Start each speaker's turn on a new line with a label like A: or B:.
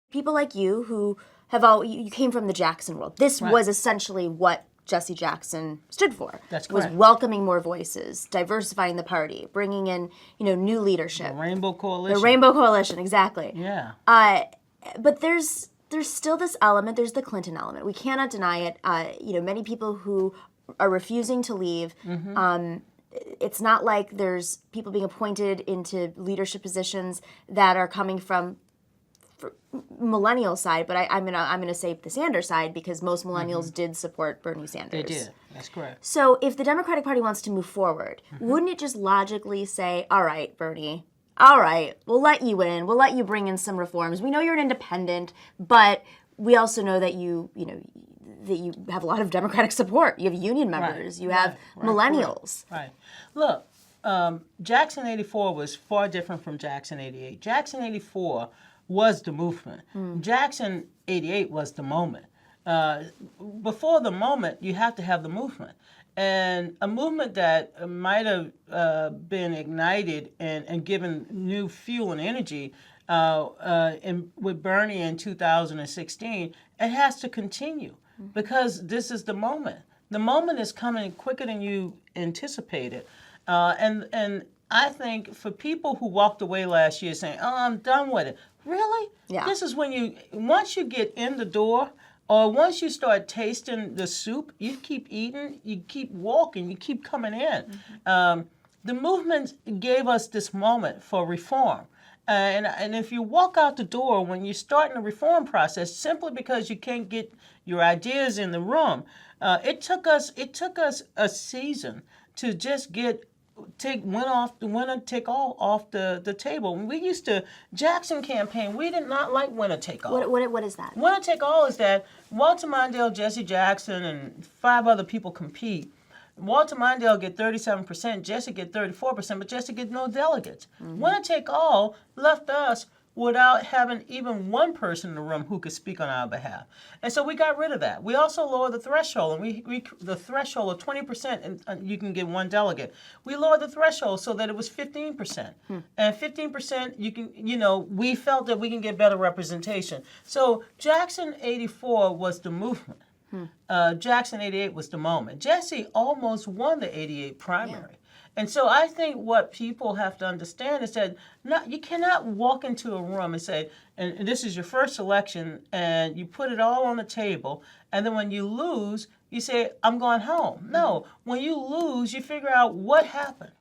A: people like you who have all, you came from the Jackson world. This was essentially what Jesse Jackson stood for.
B: That's correct.
A: Was welcoming more voices, diversifying the party, bringing in, new leadership.
B: The Rainbow Coalition.
A: The Rainbow Coalition, exactly.
B: Yeah.
A: But there's still this element. There's the Clinton element. We cannot deny it. Many people who are refusing to leave. It's not like there's people being appointed into leadership positions that are coming from millennial side, but I'm gonna say the Sanders side because most millennials did support Bernie Sanders.
B: They did. That's correct.
A: So if the Democratic Party wants to move forward, wouldn't it just logically say, "All right, Bernie, all right, we'll let you in. We'll let you bring in some reforms. We know you're an independent, but we also know that you have a lot of Democratic support. You have union members. You have millennials."
B: Right. Look, Jackson 84 was far different from Jackson 88. Jackson 84 was the movement. Jackson 88 was the moment. Before the moment, you have to have the movement. And a movement that might have been ignited and given new fuel and energy with Bernie in 2016, it has to continue because this is the moment. The moment is coming quicker than you anticipated. And I think for people who walked away last year saying, "Oh, I'm done with it," really?
A: Yeah.
B: This is when once you get in the door, or once you start tasting the soup, you keep eating, you keep walking, you keep coming in. The movement gave us this moment for reform. And if you walk out the door when you're starting the reform process simply because you can't get your ideas in the room, it took us a season to just take winner take all off the table. When we used to Jackson campaign, we did not like winner take all.
A: What is that?
B: Winner take all is that Walter Mondale, Jesse Jackson, and 5 other people compete. Walter Mondale get 37%, Jesse get 34%, but Jesse get no delegates. Winner take all left us without having even one person in the room who could speak on our behalf. And so we got rid of that. We also lowered the threshold, and the threshold of 20%, and you can get one delegate. We lowered the threshold so that it was 15%. And 15%, we felt that we can get better representation. So Jackson 84 was the movement. Jackson 88 was the moment. Jesse almost won the 88 primary. And so I think what people have to understand is that you cannot walk into a room and say, and this is your first election, and you put it all on the table, and then when you lose, you say, "I'm going home." No, when you lose, you figure out what happened.